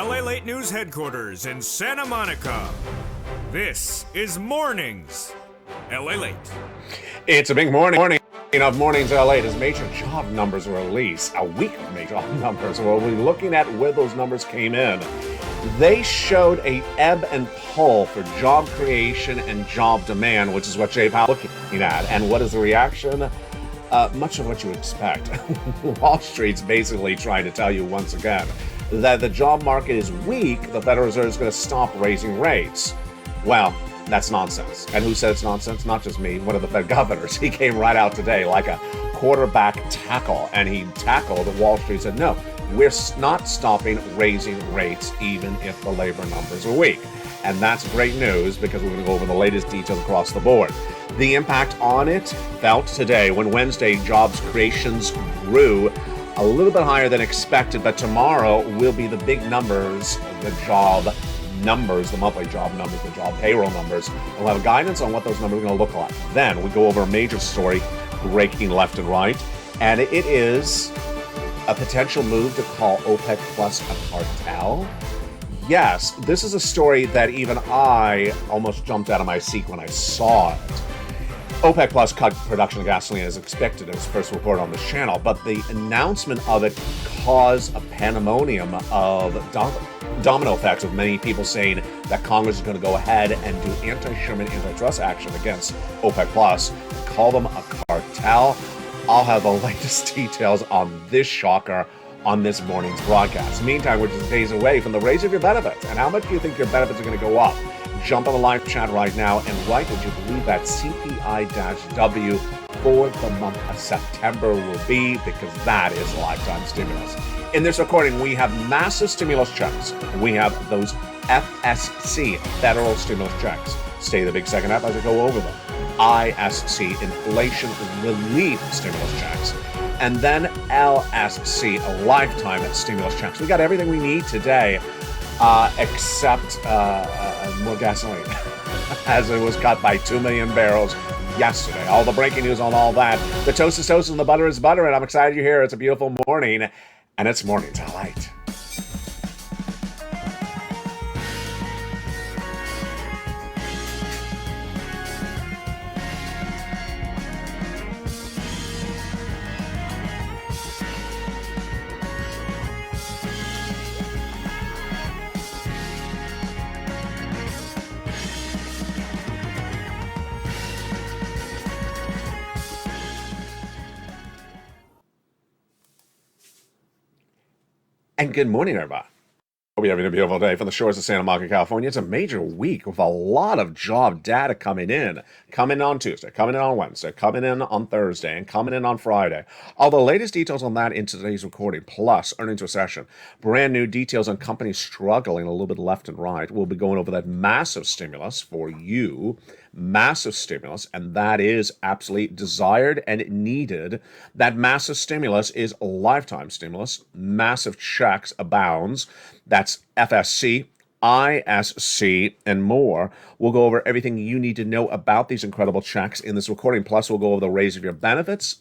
LA Late News headquarters in Santa Monica. This is Mornings LA Late. It's a big morning of Mornings LA as major job numbers release. A week of major job numbers. We'll be looking at where those numbers came in. They showed a ebb and pull for job creation and job demand, which is what Jay Powell is looking at. And what is the reaction? Much of what you expect. Wall Street's basically trying to tell you once again that the job market is weak. The Federal Reserve is going to stop raising rates. Well, that's nonsense. And who said it's nonsense? Not just me, one of the Fed governors. He came right out today like a quarterback tackle, and he tackled Wall Street and said, no, we're not stopping raising rates even if the labor numbers are weak. And that's great news because we're going to go over the latest details across the board. The impact on it felt today when Wednesday jobs creations grew a little bit higher than expected, but tomorrow will be the big numbers, the job numbers, the monthly job numbers, the job payroll numbers. We'll have guidance on what those numbers are going to look like. Then we go over a major story breaking left and right, and it is a potential move to call OPEC Plus a cartel. Yes, this is a story that even I almost jumped out of my seat when I saw it. OPEC Plus cut production of gasoline as expected in its first report on this channel, but the announcement of it caused a pandemonium of domino effects of many people saying that Congress is going to go ahead and do anti-Sherman antitrust action against OPEC Plus, call them a cartel. I'll have the latest details on this shocker on this morning's broadcast. Meantime, we're just days away from the raise of your benefits. And how much do you think your benefits are going to go up? Jump on the live chat right now and write what you believe that CPI-W for the month of September will be, because that is lifetime stimulus. In this recording, we have massive stimulus checks. We have those FSC, federal stimulus checks. Stay the big second half as I go over them. ISC, inflation relief stimulus checks. And then LSC, a lifetime stimulus checks. We got everything we need today, except more gasoline, as it was cut by 2 million barrels yesterday. All the breaking news on all that. The toast is toast and the butter is butter, and I'm excited you're here. It's a beautiful morning, and it's Mornings LATE. And good morning, everybody. Hope you're having a beautiful day from the shores of Santa Monica, California. It's a major week with a lot of job data coming in on Tuesday, coming in on Wednesday, coming in on Thursday, and coming in on Friday. All the latest details on that in today's recording, plus earnings recession, brand new details on companies struggling a little bit left and right. We'll be going over that massive stimulus for you. Massive stimulus, and that is absolutely desired and needed. That massive stimulus is a lifetime stimulus. Massive checks abounds. That's FSC, ISC, and more. We'll go over everything you need to know about these incredible checks in this recording. Plus, we'll go over the raise of your benefits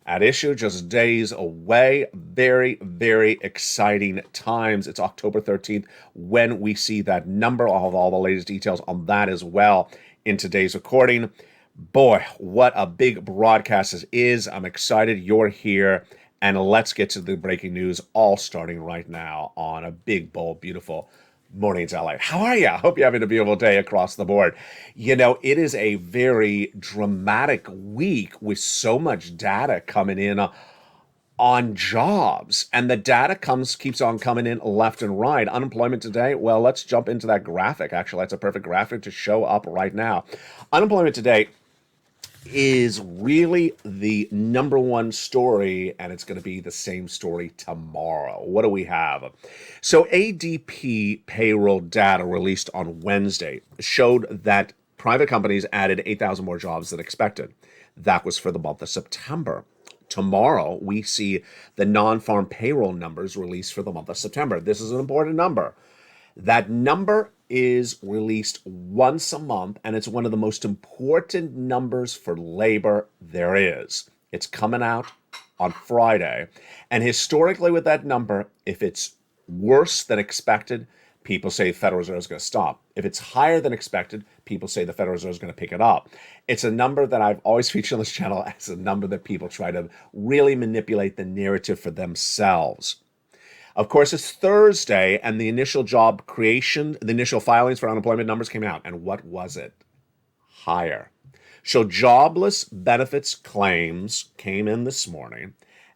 at issue, just days away. Very, very exciting times. It's October 13th when we see that number. I'll have all the latest details on that as well in today's recording. Boy, what a big broadcast this is. I'm excited you're here, and let's get to the breaking news, all starting right now on a big, bold, beautiful Mornings LA. How are you? I hope you're having a beautiful day across the board. You know, it is a very dramatic week with so much data coming in on jobs, and the data keeps on coming in left and right. Unemployment today, well, let's jump into that graphic. Actually, that's a perfect graphic to show up right now. Unemployment today is really the number one story, and it's going to be the same story tomorrow. What do we have? So ADP payroll data released on Wednesday showed that private companies added 8,000 more jobs than expected. That was for the month of September. Tomorrow, we see the non-farm payroll numbers released for the month of September. This is an important number. That number is released once a month, and it's one of the most important numbers for labor there is. It's coming out on Friday. And historically with that number, if it's worse than expected, people say the Federal Reserve is going to stop. If it's higher than expected, people say the Federal Reserve is going to pick it up. It's a number that I've always featured on this channel as a number that people try to really manipulate the narrative for themselves. Of course, it's Thursday, and the initial job creation, the initial filings for unemployment numbers came out. And what was it? Higher. So jobless benefits claims came in this morning,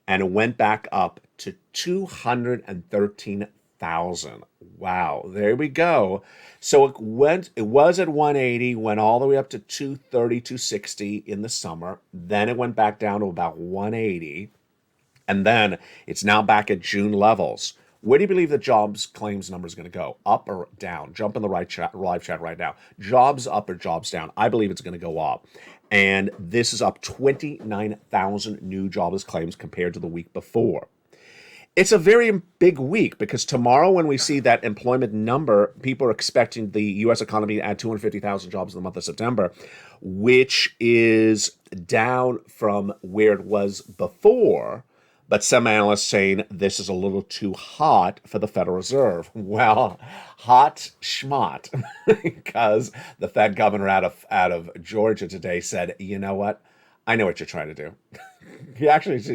and it went back up to 213,000. Wow, there we go. So it was at 180, went all the way up to 230, 260 in the summer. Then it went back down to about 180. And then it's now back at June levels. Where do you believe the jobs claims number is going to go? Up or down? Jump in the live chat right now. Jobs up or jobs down? I believe it's going to go up. And this is up 29,000 new jobless claims compared to the week before. It's a very big week because tomorrow when we see that employment number, people are expecting the U.S. economy to add 250,000 jobs in the month of September, which is down from where it was before. But some analysts saying this is a little too hot for the Federal Reserve. Well, hot schmott, because the Fed governor out of Georgia today said, you know what? I know what you're trying to do. He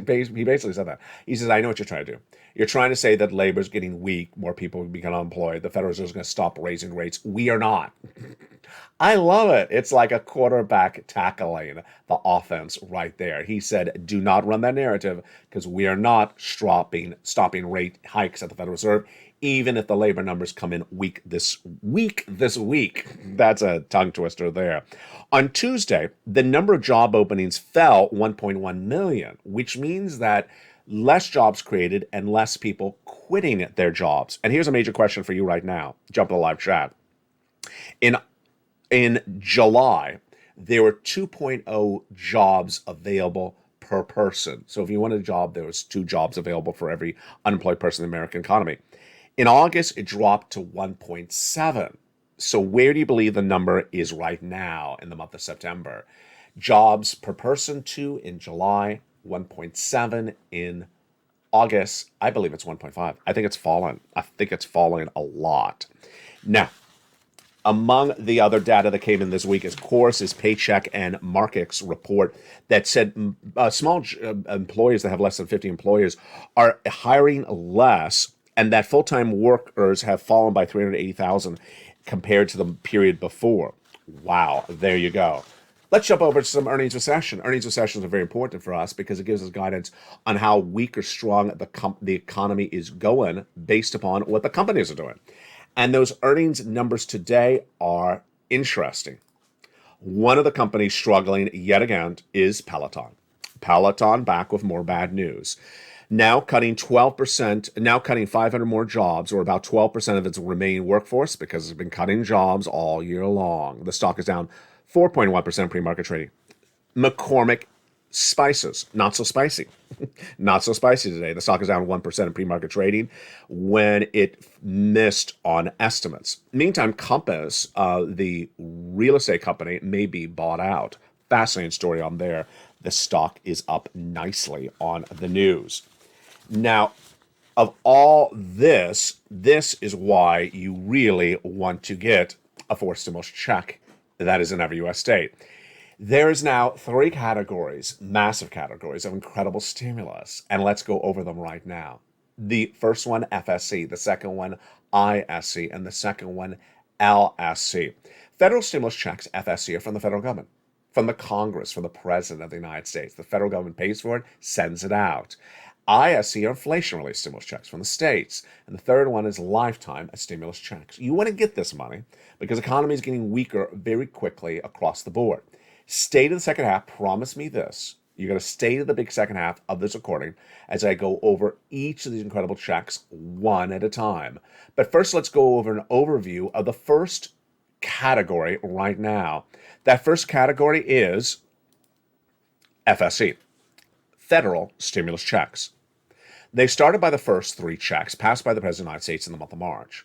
basically said that. He says, I know what you're trying to do. You're trying to say that labor's getting weak, more people become unemployed. The Federal Reserve is going to stop raising rates. We are not. I love it. It's like a quarterback tackling the offense right there. He said, do not run that narrative because we are not stopping rate hikes at the Federal Reserve, even if the labor numbers come in weak this week. That's a tongue twister there. On Tuesday, the number of job openings fell 1.1 million, which means that less jobs created and less people quitting their jobs. And here's a major question for you right now. Jump in the live chat. In July, there were 2.0 jobs available per person. So if you wanted a job, there was 2 jobs available for every unemployed person in the American economy. In August, it dropped to 1.7. So where do you believe the number is right now in the month of September? Jobs per person, 2 in July, 1.7 in August. I believe it's 1.5. I think it's fallen. I think it's falling a lot. Now, among the other data that came in this week, of course, is Paycheck and Market's report that said small employers that have less than 50 employees are hiring less, and that full-time workers have fallen by 380,000 compared to the period before. Wow, there you go. Let's jump over to some earnings recession. Earnings recessions are very important for us because it gives us guidance on how weak or strong the economy is going based upon what the companies are doing. And those earnings numbers today are interesting. One of the companies struggling yet again is Peloton. Peloton back with more bad news. Now cutting 12%, now cutting 500 more jobs, or about 12% of its remaining workforce, because it's been cutting jobs all year long. The stock is down 4.1% pre-market trading. McCormick Spices, not so spicy. Not so spicy today. The stock is down 1% in pre-market trading when it missed on estimates. Meantime, Compass, the real estate company, may be bought out. Fascinating story on there. The stock is up nicely on the news. Now, of all this, this is why you really want to get a forced stimulus check that is in every U.S. state. There's now 3 categories, massive categories of incredible stimulus, and let's go over them right now. The first one, FSC, the second one, ISC, and the second one, LSC. Federal stimulus checks, FSC, are from the federal government, from the Congress, from the President of the United States. The federal government pays for it, sends it out. ISC are inflation-related stimulus checks from the states. And the third one is lifetime stimulus checks. You want to get this money because the economy is getting weaker very quickly across the board. Stay to the second half. Promise me this. You're going to stay to the big second half of this recording as I go over each of these incredible checks one at a time. But first, let's go over an overview of the first category right now. That first category is FSC, federal stimulus checks. They started by the first 3 checks passed by the President of the United States in the month of March.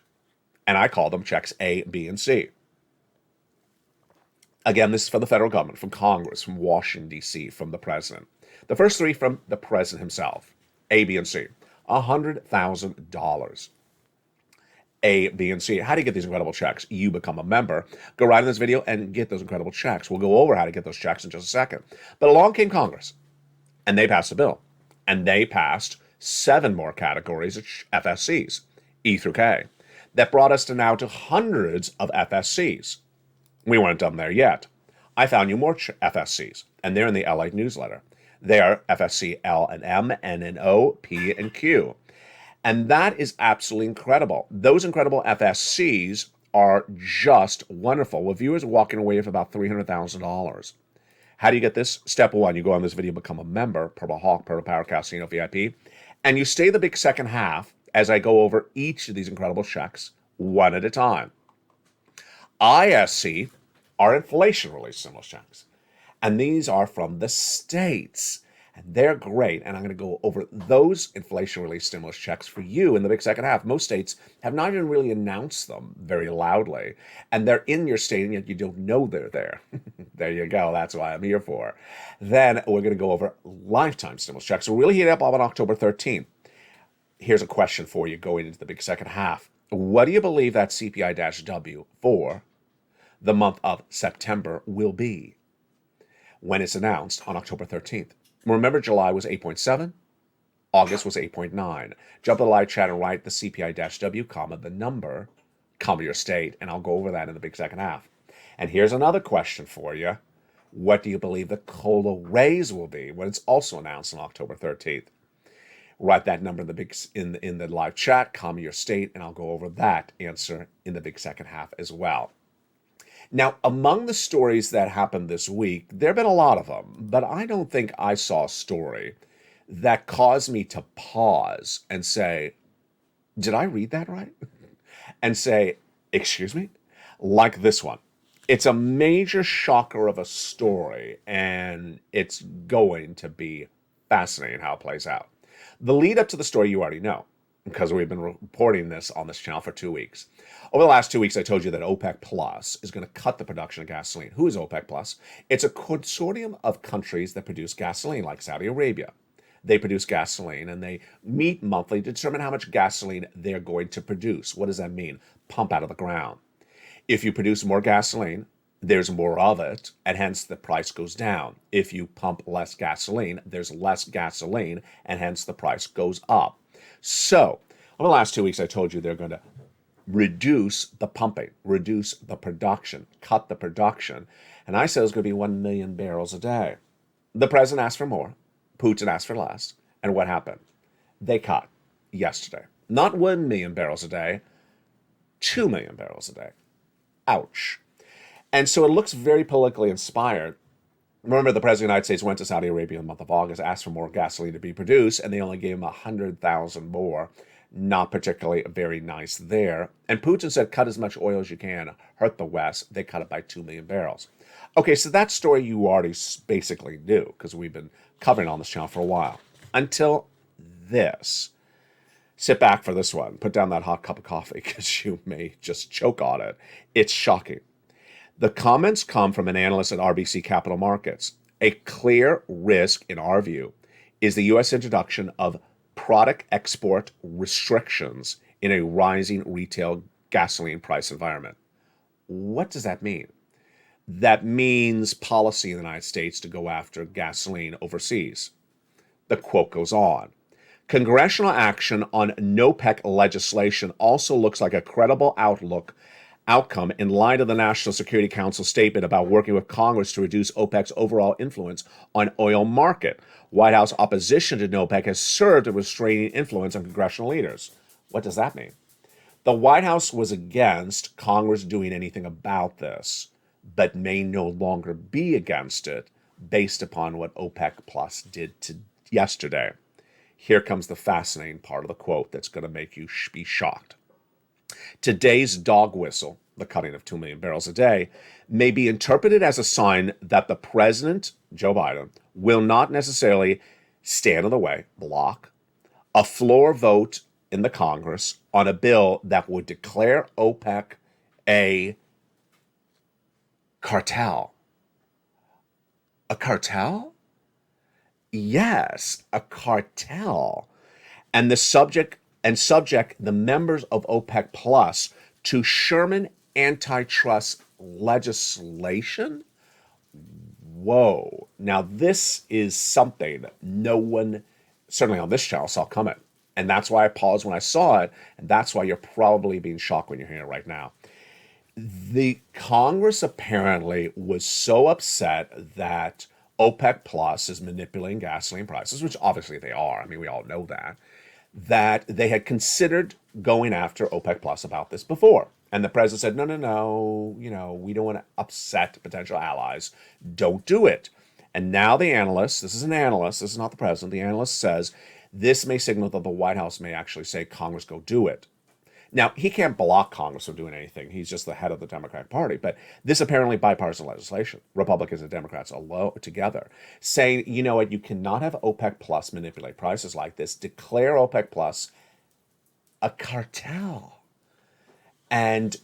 And I call them checks A, B, and C. Again, this is from the federal government, from Congress, from Washington, D.C., from the President. The first 3 from the President himself, A, B, and C, $100,000. A, B, and C. How do you get these incredible checks? You become a member. Go right in this video and get those incredible checks. We'll go over how to get those checks in just a second. But along came Congress, and they passed a bill. And they passed 7 more categories of FSCs, E through K. That brought us to now to hundreds of FSCs. We weren't done there yet. I found you more FSCs, and they're in the LA newsletter. They are FSC L and M, N and O, P and Q. And that is absolutely incredible. Those incredible FSCs are just wonderful, with viewers walking away with about $300,000. How do you get this? Step 1, you go on this video, become a member, Purple Hawk, Purple Power Casino VIP, and you stay the big second half as I go over each of these incredible checks one at a time. ISC are inflation relief stimulus checks, and these are from the states. And they're great, and I'm going to go over those inflation relief stimulus checks for you in the big second half. Most states have not even really announced them very loudly, and they're in your state, and yet you don't know they're there. There you go. That's what I'm here for. Then we're going to go over lifetime stimulus checks. So we'll really heat up on October 13th. Here's a question for you going into the big second half. What do you believe that CPI-W for the month of September will be when it's announced on October 13th? Remember, July was 8.7, August was 8.9. Jump to the live chat and write the CPI-W, comma, the number, comma, your state, and I'll go over that in the big second half. And here's another question for you. What do you believe the COLA raise will be when it's also announced on October 13th? Write that number in the live chat, comma, your state, and I'll go over that answer in the big second half as well. Now, among the stories that happened this week, there have been a lot of them, but I don't think I saw a story that caused me to pause and say, did I read that right? And say, excuse me? Like this one. It's a major shocker of a story, and it's going to be fascinating how it plays out. The lead up to the story you already know, because we've been reporting this on this channel for 2 weeks. Over the last 2 weeks, I told you that OPEC Plus is going to cut the production of gasoline. Who is OPEC Plus? It's a consortium of countries that produce gasoline, like Saudi Arabia. They produce gasoline, and they meet monthly to determine how much gasoline they're going to produce. What does that mean? Pump out of the ground. If you produce more gasoline, there's more of it, and hence the price goes down. If you pump less gasoline, there's less gasoline, and hence the price goes up. So, over the last 2 weeks, I told you they're going to reduce the pumping, reduce the production, cut the production. And I said it was going to be 1 million barrels a day. The president asked for more. Putin asked for less. And what happened? They cut yesterday. Not 1 million barrels a day, 2 million barrels a day. Ouch. And so it looks very politically inspired. Remember, the president of the United States went to Saudi Arabia in the month of August, asked for more gasoline to be produced, and they only gave him 100,000 more. Not particularly very nice there. And Putin said, cut as much oil as you can, hurt the West. They cut it by 2 million barrels. Okay, so that story you already basically knew, because we've been covering on this channel for a while. Until this. Sit back for this one. Put down that hot cup of coffee, because you may just choke on it. It's shocking. The comments come from an analyst at RBC Capital Markets. A clear risk, in our view, is the U.S. introduction of product export restrictions in a rising retail gasoline price environment. What does that mean? That means policy in the United States to go after gasoline overseas. The quote goes on. Congressional action on NOPEC legislation also looks like a credible outcome in light of the National Security Council statement about working with Congress to reduce OPEC's overall influence on oil market. White House opposition to NOPEC has served a restraining influence on congressional leaders. What does that mean? The White House was against Congress doing anything about this, but may no longer be against it based upon what OPEC Plus did yesterday. Here comes the fascinating part of the quote that's going to make you be shocked. Today's dog whistle, the cutting of 2 million barrels a day, may be interpreted as a sign that the president, Joe Biden, will not necessarily stand in the way, block, a floor vote in the Congress on a bill that would declare OPEC a cartel. A cartel? Yes, a cartel. And the subject and subject the members of OPEC Plus to Sherman antitrust legislation. Whoa. Now, this is something that no one, certainly on this channel, saw coming. And that's why I paused when I saw it. And that's why you're probably being shocked when you're hearing it right now. The Congress apparently was so upset that OPEC Plus is manipulating gasoline prices, which obviously they are. I mean, we all know that, that they had considered going after OPEC Plus about this before. And the president said, no, we don't want to upset potential allies. Don't do it. And now the analyst, this is an analyst, this is not the president, the analyst says this may signal that the White House may actually say, Congress, go do it. Now, he can't block Congress from doing anything. He's just the head of the Democratic Party. But this apparently bipartisan legislation, Republicans and Democrats alone together, saying, you know what, you cannot have OPEC Plus manipulate prices like this. Declare OPEC Plus a cartel and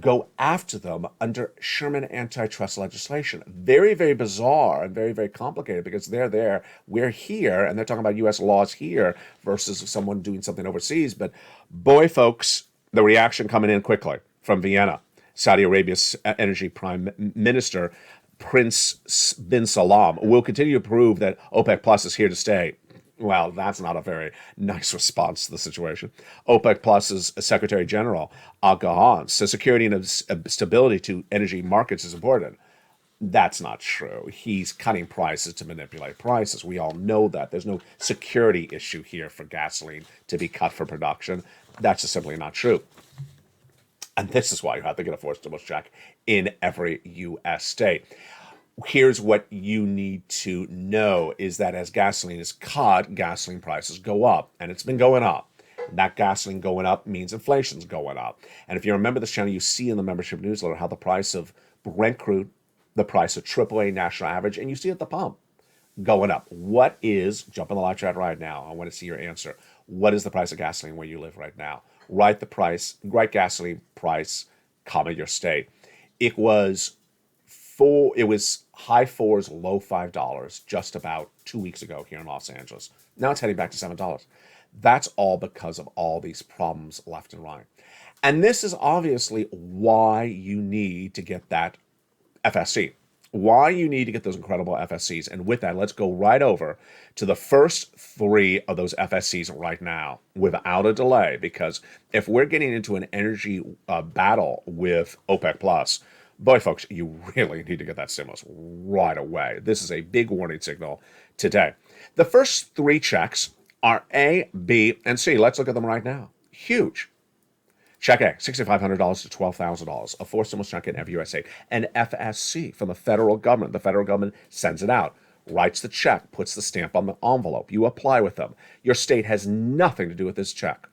go after them under Sherman antitrust legislation. Very, very bizarre and very, very complicated because they're there, we're here, and they're talking about U.S. laws here versus someone doing something overseas. But boy, folks, the reaction coming in quickly from Vienna. Saudi Arabia's energy prime minister, Prince bin Salam, will continue to prove that OPEC Plus is here to stay. Well, that's not a very nice response to the situation. OPEC Plus's Secretary General, Al Gahan, says security and stability to energy markets is important. That's not true. He's cutting prices to manipulate prices. We all know that. There's no security issue here for gasoline to be cut for production. That's just simply not true. And this is why you have to get a forced stimulus check in every U.S. state. Here's what you need to know is that as gasoline is cut, gasoline prices go up, and it's been going up. That gasoline going up means inflation's going up. And if you remember this channel, you see in the membership newsletter how the price of Brent crude, the price of AAA national average, and you see at the pump going up. What is, jump in the live chat right now, I want to see your answer. What is the price of gasoline where you live right now? Write gasoline price, comma, your state. It was high fours, low $5 just about 2 weeks ago here in Los Angeles. Now it's heading back to $7. That's all because of all these problems left and right. And this is obviously why you need to get that FSC, why you need to get those incredible FSCs. And with that, let's go right over to the first three of those FSCs right now without a delay, because if we're getting into an energy battle with OPEC Plus, boy, folks, you really need to get that stimulus right away. This is a big warning signal today. The first three checks are A, B, and C. Let's look at them right now. Huge. Check A, $6,500 to $12,000, a forced stimulus check in every U.S. state. An FSC from the federal government. The federal government sends it out, writes the check, puts the stamp on the envelope. You apply with them. Your state has nothing to do with this check.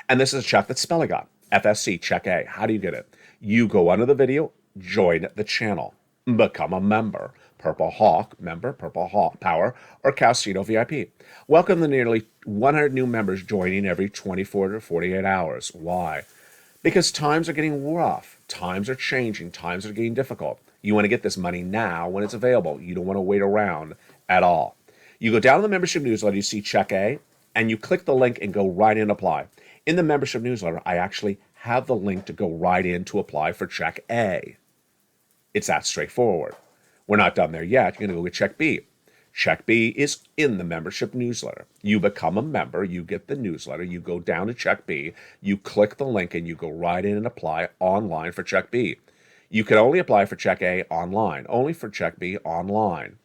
And this is a check that Spelling got. FSC, check A. How do you get it? You go under the video, join the channel, become a member. Purple Hawk member, Purple Hawk Power, or Calcino VIP. Welcome the nearly 100 new members joining every 24 to 48 hours. Why? Because times are getting rough. Times are changing. Times are getting difficult. You want to get this money now when it's available. You don't want to wait around at all. You go down to the membership newsletter, you see check A, and you click the link and go right in and apply. In the membership newsletter, I actually have the link to go right in to apply for check A. It's that straightforward. We're not done there yet. You're going to go get check B. Check B is in the membership newsletter. You become a member, you get the newsletter, you go down to check B, you click the link, and you go right in and apply online for check B. You can only apply for check A online, only for check B online.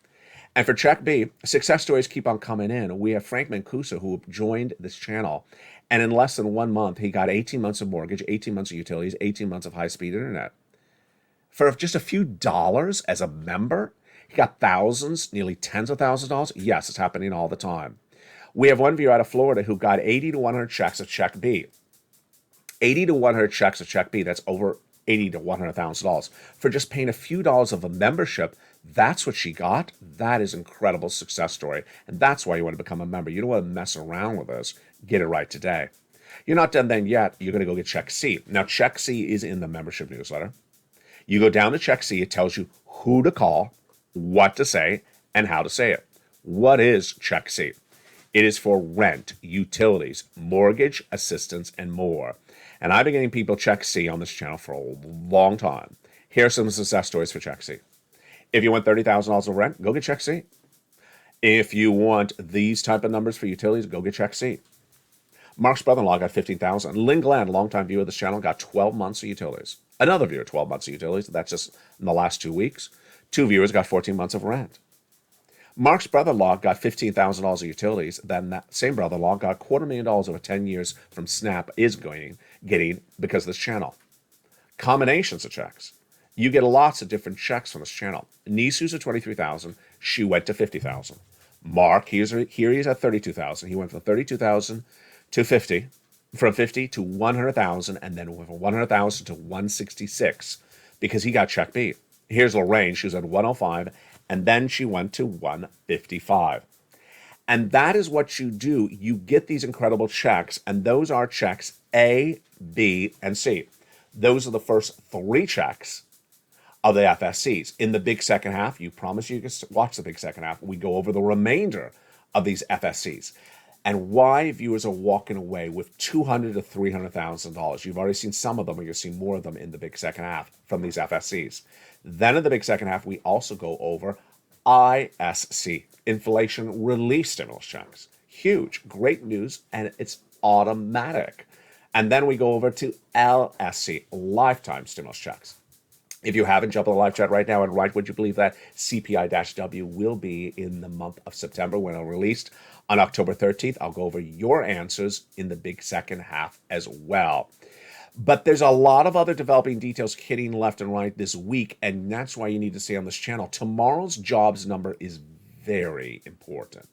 And for check B, success stories keep on coming in. We have Frank Mancuso, who joined this channel, and in less than 1 month, he got 18 months of mortgage, 18 months of utilities, 18 months of high-speed internet. For just a few dollars as a member, he got thousands, nearly tens of thousands of dollars. Yes, it's happening all the time. We have one viewer out of Florida who got 80 to 100 checks of check B. 80 to 100 checks of check B, that's over $80 to $100,000. For just paying a few dollars of a membership, that's what she got. That is an incredible success story. And that's why you want to become a member. You don't want to mess around with this. Get it right today. You're not done then yet. You're going to go get check C. Now, check C is in the membership newsletter. You go down to check C. It tells you who to call, what to say, and how to say it. What is check C? It is for rent, utilities, mortgage assistance, and more. And I've been getting people check C on this channel for a long time. Here are some success stories for check C. If you want $30,000 of rent, go get check C. If you want these type of numbers for utilities, go get check C. Mark's brother-in-law got $15,000. Lynn Glenn, longtime viewer of this channel, got 12 months of utilities. Another viewer, 12 months of utilities. That's just in the last 2 weeks. 2 viewers got 14 months of rent. Mark's brother-in-law got $15,000 of utilities. Then that same brother-in-law got $250,000 over 10 years from SNAP is getting because of this channel. Combinations of checks. You get lots of different checks from this channel. Niece, who's at $23,000, she went to $50,000. Mark, here he's at $32,000. He went from $32,000 to $50,000, from $50,000 to $100,000, and then went from $100,000 to $166,000 because he got check B. Here's Lorraine. She was at $105,000, and then she went to $155,000. And that is what you do. You get these incredible checks, and those are checks A, B, and C. Those are the first 3 checks of the FSCs. In the big second half, you promise you can watch the big second half. We go over the remainder of these FSCs and why viewers are walking away with $200,000 to $300,000. You've already seen some of them, or you'll see more of them in the big second half from these FSCs. Then in the big second half, we also go over ISC, inflation relief stimulus checks. Huge, great news, and it's automatic. And then we go over to LSC, lifetime stimulus checks. If you haven't, jump on the live chat right now and write, would you believe that CPI-W will be in the month of September when it's released on October 13th? I'll go over your answers in the big second half as well. But there's a lot of other developing details hitting left and right this week, and that's why you need to stay on this channel. Tomorrow's jobs number is very important.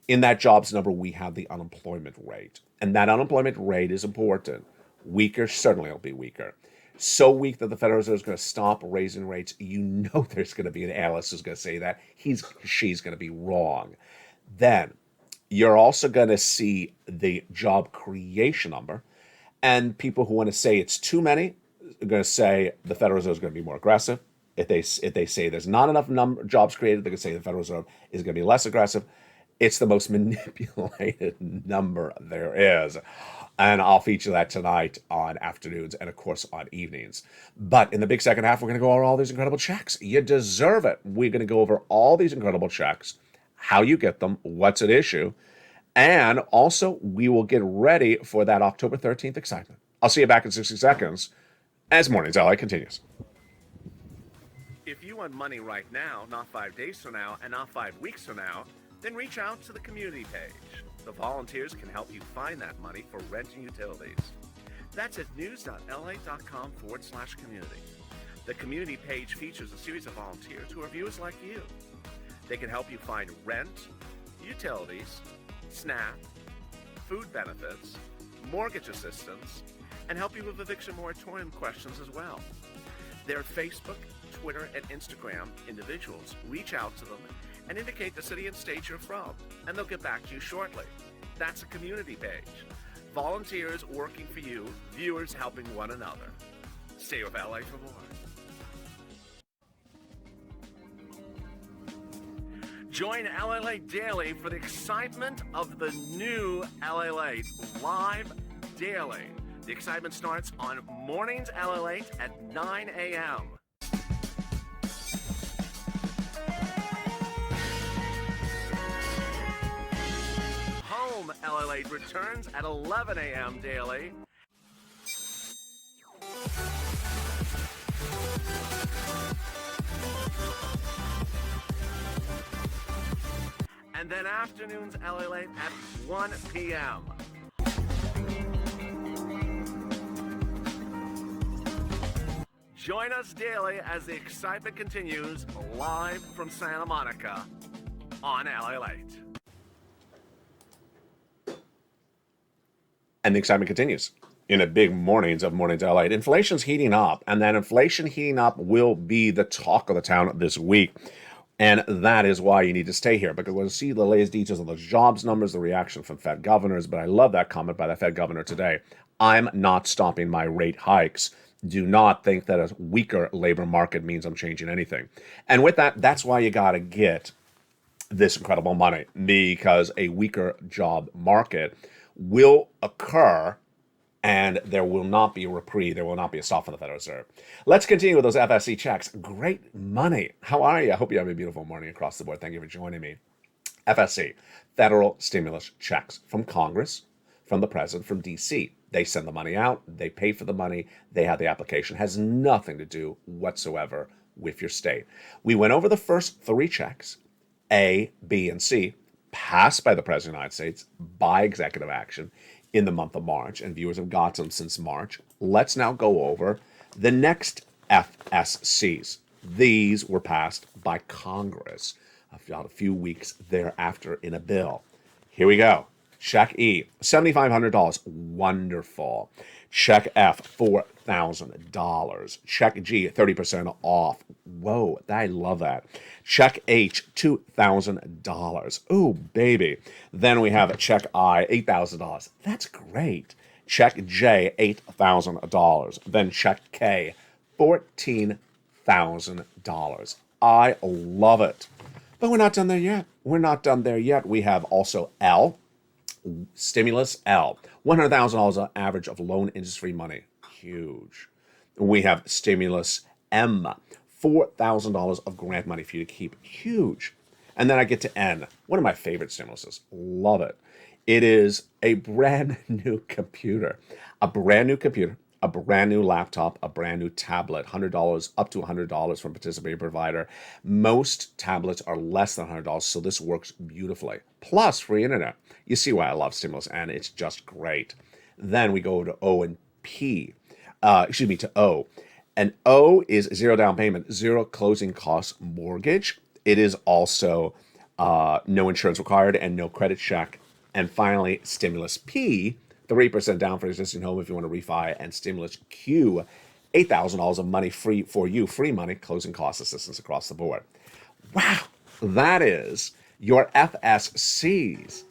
In that jobs number, we have the unemployment rate, and that unemployment rate is important. Weaker, certainly it'll be weaker. So weak that the Federal Reserve is going to stop raising rates. You know there's going to be an analyst who's going to say that. She's going to be wrong. Then you're also going to see the job creation number. And people who want to say it's too many are going to say the Federal Reserve is going to be more aggressive. If they say there's not enough jobs created, they're going to say the Federal Reserve is going to be less aggressive. It's the most manipulated number there is. And I'll feature that tonight on afternoons and, of course, on evenings. But in the big second half, we're going to go over all these incredible checks. You deserve it. We're going to go over all these incredible checks, how you get them, what's at issue. And also, we will get ready for that October 13th excitement. I'll see you back in 60 seconds as Mornings LA continues. If you want money right now, not 5 days from now, and not 5 weeks from now, then reach out to the community page. The volunteers can help you find that money for rent and utilities. That's at news.la.com/community. The community page features a series of volunteers who are viewers like you. They can help you find rent, utilities, SNAP, food benefits, mortgage assistance, and help you with eviction moratorium questions as well. They're Facebook, Twitter, and Instagram individuals. Reach out to them and indicate the city and state you're from, and they'll get back to you shortly. That's a community page. Volunteers working for you, viewers helping one another. Stay with LA for more. Join LA Late Daily for the excitement of the new LA Late live daily. The excitement starts on Mornings LA Late at 9 a.m. Home LA Late returns at 11 a.m. daily. And then afternoons LA Late at 1 p.m. Join us daily as the excitement continues live from Santa Monica on LA Late. And the excitement continues in a big Mornings of Mornings LA. Inflation's heating up, and that inflation heating up will be the talk of the town this week. And that is why you need to stay here, because we'll see the latest details on those jobs numbers, the reaction from Fed governors. But I love that comment by the Fed governor today. I'm not stopping my rate hikes. Do not think that a weaker labor market means I'm changing anything. And with that, that's why you got to get this incredible money because a weaker job market will occur and there will not be a reprieve. There will not be a stop from the Federal Reserve. Let's continue with those FSC checks. Great money. How are you? I hope you have a beautiful morning across the board. Thank you for joining me. FSC, federal stimulus checks from Congress, from the president, from DC. They send the money out. They pay for the money. They have the application. It has nothing to do whatsoever with your state. We went over the first 3 checks, A, B, and C, passed by the President of the United States by executive action in the month of March, and viewers have got them since March. Let's now go over the next FSCs. These were passed by Congress about a few weeks thereafter in a bill. Here we go. Check E, $7,500. Wonderful. Check F, $4,000. Check G, 30% off. Whoa, I love that. Check H, $2,000. Ooh, baby. Then we have check I, $8,000. That's great. Check J, $8,000. Then check K, $14,000. I love it. But we're not done there yet. We're not done there yet. We have also L, stimulus L, $100,000 on average of loan interest-free money. Huge. We have stimulus M, $4,000 of grant money for you to keep. Huge. And then I get to N, one of my favorite stimuluses. Love it. It is a brand new computer. A brand new computer, a brand new laptop, a brand new tablet, $100, up to $100 from participating provider. Most tablets are less than $100, so this works beautifully. Plus free internet. You see why I love stimulus, and it's just great. Then we go to O and P. To O. And O is zero down payment, zero closing costs mortgage. It is also no insurance required and no credit check. And finally, stimulus P, 3% down for existing home if you want to refi, and stimulus Q, $8,000 of money free for you, free money, closing cost assistance across the board. Wow, that is your FSCs,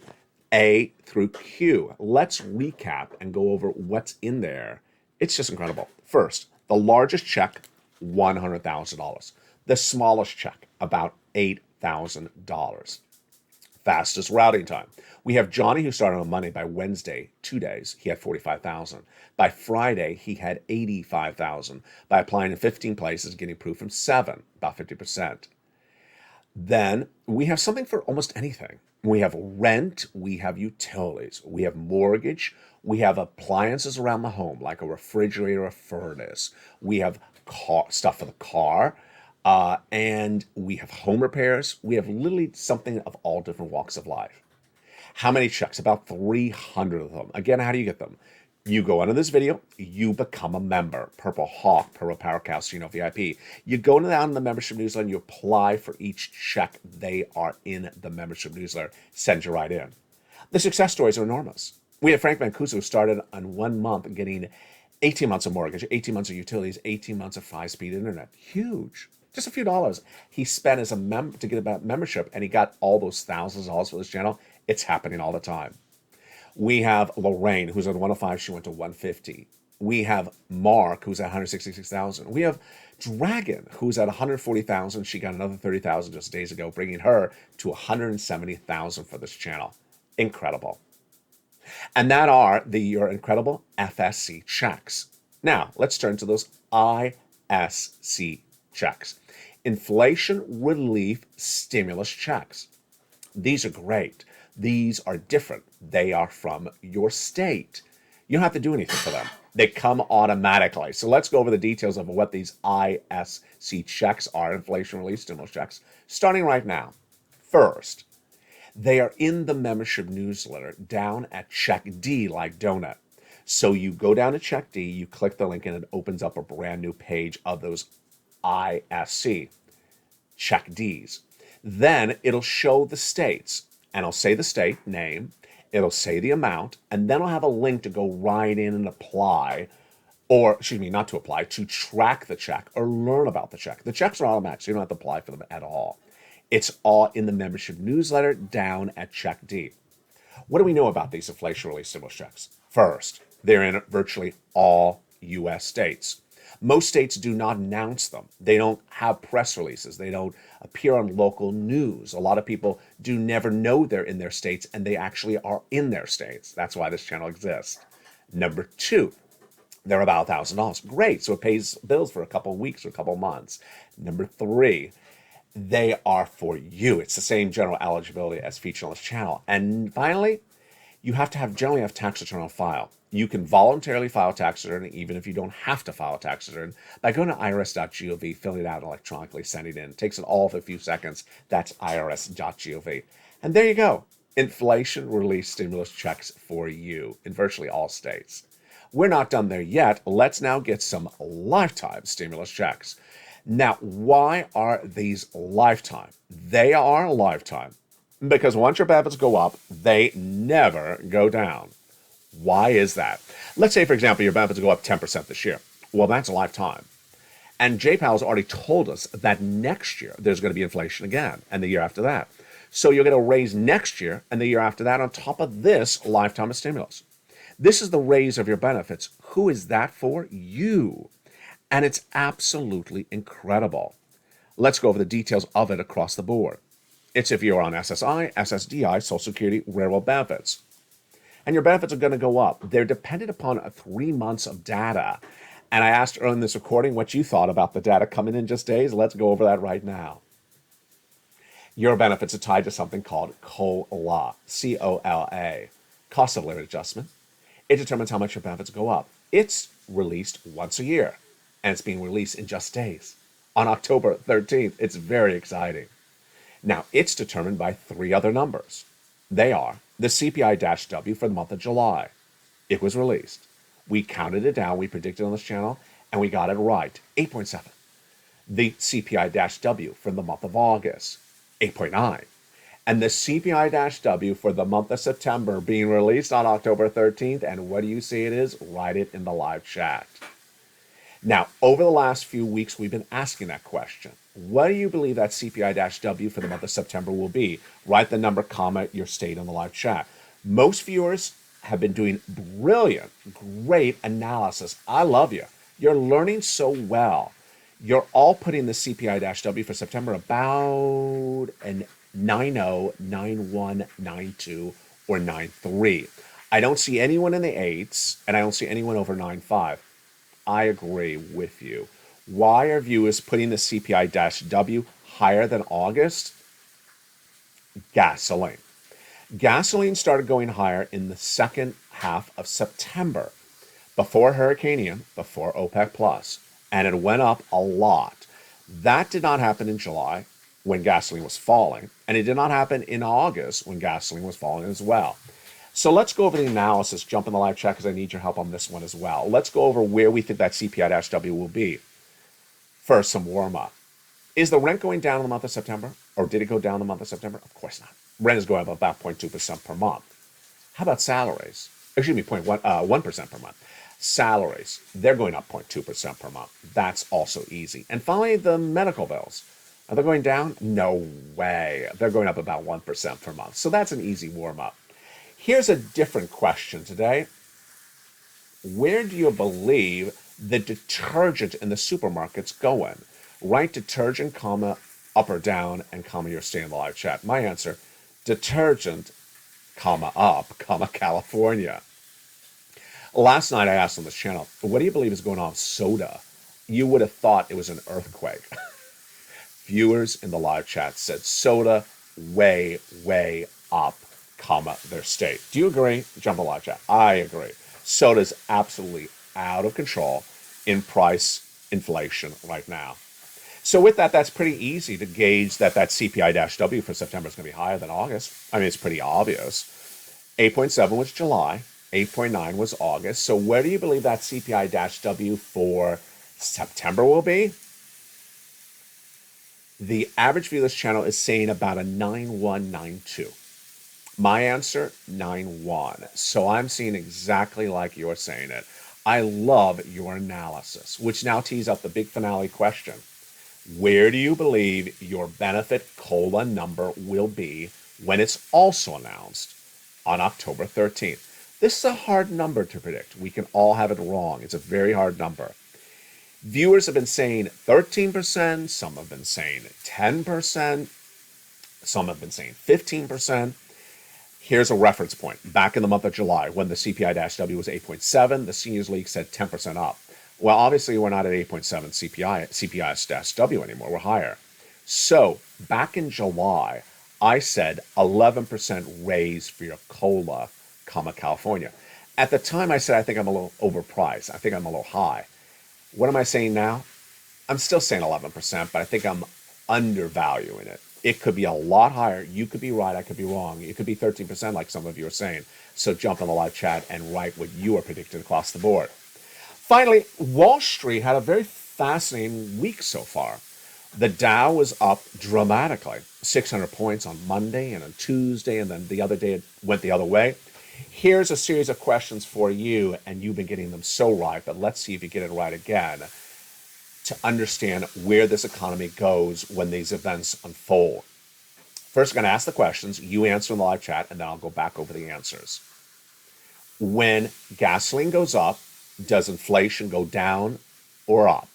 A through Q. Let's recap and go over what's in there. It's just incredible. First, the largest check, $100,000. The smallest check, about $8,000. Fastest routing time. We have Johnny, who started on Monday. By Wednesday, 2 days, he had 45,000. By Friday, he had 85,000. By applying in 15 places, getting approved from 7, about 50%. Then we have something for almost anything. We have rent, we have utilities, we have mortgage, we have appliances around the home, like a refrigerator, a furnace. We have stuff for the car. And we have home repairs. We have literally something of all different walks of life. How many checks? About 300 of them. Again, how do you get them? You go under this video, you become a member. Purple Hawk, Purple Power Casino VIP. You go down in the membership newsletter and you apply for each check. They are in the membership newsletter. Send you right in. The success stories are enormous. We have Frank Mancuso, who started on 1 month getting 18 months of mortgage, 18 months of utilities, 18 months of high-speed internet. Huge. Just a few dollars. He spent as a member to get about membership, and he got all those thousands of dollars for this channel. It's happening all the time. We have Lorraine, who's at 105. She went to 150. We have Mark, who's at 166,000. We have Dragon, who's at 140,000. She got another 30,000 just days ago, bringing her to 170,000 for this channel. Incredible. And that are your incredible FSC checks. Now, let's turn to those ISC checks. Inflation relief stimulus checks. These are great. These are different. They are from your state. You don't have to do anything for them. They come automatically. So let's go over the details of what these ISC checks are, inflation relief stimulus checks, starting right now. First, they are in the membership newsletter down at check D, like donut. So you go down to check D, you click the link, and it opens up a brand new page of those ISC check Ds. Then it'll show the states, and it'll say the state name, it'll say the amount, and then I'll have a link to go right in and apply, or excuse me, not to apply, to track the check or learn about the check. The checks are automatic, so you don't have to apply for them at all. It's all in the membership newsletter down at check D. What do we know about these inflation relief stimulus checks? First, they're in virtually all U.S. states. Most states do not announce them. They don't have press releases. They don't appear on local news. A lot of people do never know they're in their states, and they actually are in their states. That's why this channel exists. Number two, they're about $1,000. Great. So it pays bills for a couple of weeks or a couple of months. Number three, they are for you. It's the same general eligibility as featured on this channel. And finally, you have to generally have tax return on file. You can voluntarily file a tax return even if you don't have to file a tax return by going to irs.gov, filling it out electronically, sending it in. It takes it all of a few seconds. That's irs.gov. And there you go. Inflation relief stimulus checks for you in virtually all states. We're not done there yet. Let's now get some lifetime stimulus checks. Now, why are these lifetime? They are lifetime because once your benefits go up, they never go down. Why is that? Let's say, for example, your benefits go up 10% this year. Well, that's a lifetime. And JPAL's already told us that next year there's going to be inflation again, and the year after that. So you'll get a raise next year and the year after that on top of this lifetime of stimulus. This is the raise of your benefits. Who is that for? You. And it's absolutely incredible. Let's go over the details of it across the board. It's if you're on SSI, SSDI, Social Security, railroad benefits. And your benefits are going to go up. They're dependent upon 3 months of data. And I asked earlier in this recording what you thought about the data coming in just days. Let's go over that right now. Your benefits are tied to something called COLA, C-O-L-A, cost of living adjustment. It determines how much your benefits go up. It's released once a year, and it's being released in just days. On October 13th, it's very exciting. Now, it's determined by 3 other numbers. They are the CPI-W for the month of July. It was released. We counted it down, we predicted on this channel, and we got it right, 8.7. The CPI-W for the month of August, 8.9. And the CPI-W for the month of September being released on October 13th. And what do you see it is? Write it in the live chat. Now, over the last few weeks, we've been asking that question. What do you believe that CPI-W for the month of September will be? Write the number, comma, your state in the live chat. Most viewers have been doing brilliant, great analysis. I love you. You're learning so well. You're all putting the CPI-W for September about an 90, 91, 92, or 93. I don't see anyone in the 8s, and I don't see anyone over 9.5. I agree with you. Why are viewers putting the CPI-W higher than August? Gasoline. Gasoline started going higher in the second half of September, before Hurricane Ian, before OPEC Plus, and it went up a lot. That did not happen in July when gasoline was falling, and it did not happen in August when gasoline was falling as well. So let's go over the analysis, jump in the live chat because I need your help on this one as well. Let's go over where we think that CPI-W will be. First, some warm-up. Is the rent going down in the month of September? Or did it go down in the month of September? Of course not. Rent is going up about 0.2% per month. How about salaries? Excuse me, 1% per month. Salaries, they're going up 0.2% per month. That's also easy. And finally, the medical bills. Are they going down? No way. They're going up about 1% per month. So that's an easy warm-up. Here's a different question today. Where do you believe the detergent in the supermarket's going? Write detergent, comma, up or down, and comma, your stay in the live chat. My answer, detergent, comma, up, comma, California. Last night I asked on this channel, what do you believe is going on with soda? You would have thought it was an earthquake. Viewers in the live chat said soda way, way up, comma, their state. Do you agree? Jump in the live chat. I agree. Soda's absolutely out of control in price inflation right now. So with that, that's pretty easy to gauge that CPI-W for September is going to be higher than August. I mean, it's pretty obvious. 8.7 was July. 8.9 was August. So where do you believe that CPI-W for September will be? The average view of this channel is saying about a 9192. My answer, 91. So I'm seeing exactly like you're saying it. I love your analysis, which now tees up the big finale question. Where do you believe your benefit COLA number will be when it's also announced on October 13th? This is a hard number to predict. We can all have it wrong. It's a very hard number. Viewers have been saying 13%, some have been saying 10%, some have been saying 15%. Here's a reference point. Back in the month of July, when the CPI-W was 8.7, the Seniors League said 10% up. Well, obviously, we're not at 8.7 CPI-W anymore. We're higher. So back in July, I said 11% raise for your COLA, California. At the time, I said I think I'm a little overpriced. I think I'm a little high. What am I saying now? I'm still saying 11%, but I think I'm undervaluing it. It could be a lot higher. You could be right. I could be wrong. It could be 13% like some of you are saying. So jump on the live chat and write what you are predicting across the board. Finally, Wall Street had a very fascinating week so far. The Dow was up dramatically, 600 points on Monday and on Tuesday, and then the other day it went the other way. Here's a series of questions for you, and you've been getting them so right, but let's see if you get it right again to understand where this economy goes when these events unfold. First, I'm going to ask the questions, you answer in the live chat, and then I'll go back over the answers. When gasoline goes up, does inflation go down or up?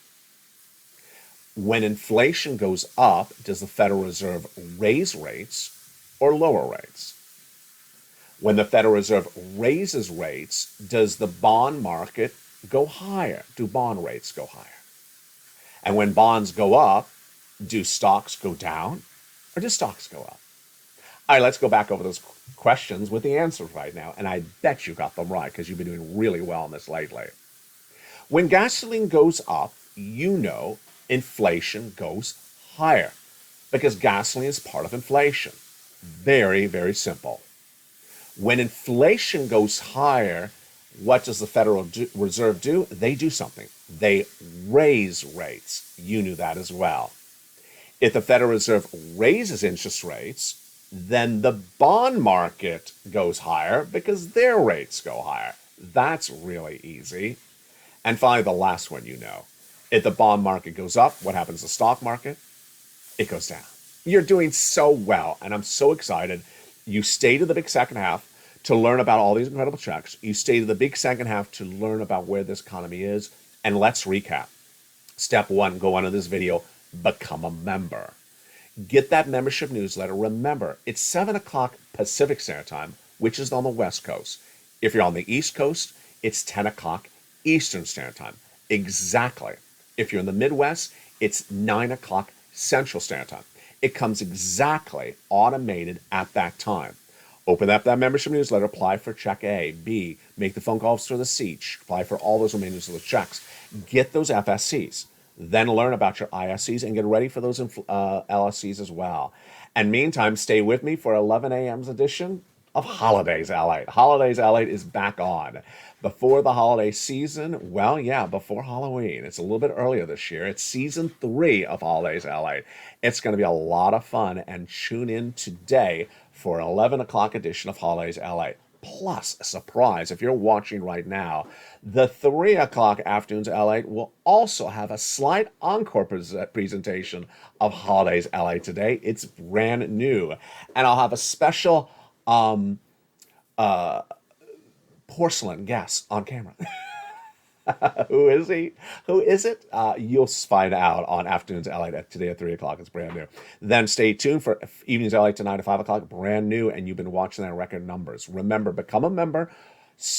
When inflation goes up, does the Federal Reserve raise rates or lower rates? When the Federal Reserve raises rates, does the bond market go higher? Do bond rates go higher? And when bonds go up, do stocks go down or do stocks go up? All right, let's go back over those questions with the answers right now. And I bet you got them right because you've been doing really well on this lately. When gasoline goes up, you know inflation goes higher because gasoline is part of inflation. Very, very simple. When inflation goes higher, what does the Federal Reserve do? They do something. They raise rates. You knew that as well. If the Federal Reserve raises interest rates, then the bond market goes higher because their rates go higher. That's really easy. And finally, the last one you know. If the bond market goes up, what happens to the stock market? It goes down. You're doing so well, and I'm so excited. You stay to the big second half to learn about all these incredible checks. You stay to the big second half to learn about where this economy is. And let's recap. Step one, go on to this video, become a member. Get that membership newsletter. Remember, it's 7 o'clock Pacific Standard Time, which is on the West Coast. If you're on the East Coast, it's 10 o'clock Eastern Standard Time. Exactly. If you're in the Midwest, it's 9 o'clock Central Standard Time. It comes exactly automated at that time. Open up that membership newsletter, apply for check A, B, make the phone calls for the C, apply for all those remaining of the checks. Get those FSCs. Then learn about your ISCs and get ready for those LSCs as well. And meantime, stay with me for 11 a.m.'s edition of Holidays LA. Holidays LA is back on. Before the holiday season, well, yeah, before Halloween. It's a little bit earlier this year. It's season 3 of Holidays LA. It's going to be a lot of fun, and tune in today for an 11 o'clock edition of Holidays LA. Plus, a surprise, if you're watching right now, the 3 o'clock Afternoons LA will also have a slight encore presentation of Holidays LA today. It's brand new. And I'll have a special porcelain guest on camera. Who is he? Who is it? You'll find out on Afternoons LA today at 3 o'clock. It's brand new. Then stay tuned for Evenings LA tonight at 5 o'clock. Brand new, and you've been watching their record numbers. Remember, become a member.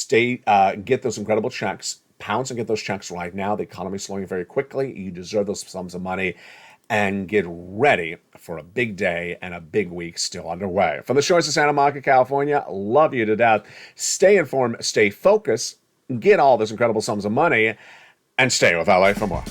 Get those incredible checks. Pounce and get those checks right now. The economy is slowing very quickly. You deserve those sums of money. And get ready for a big day and a big week still underway. From the shores of Santa Monica, California, love you to death. Stay informed, stay focused, get all those incredible sums of money, and stay with LA for more.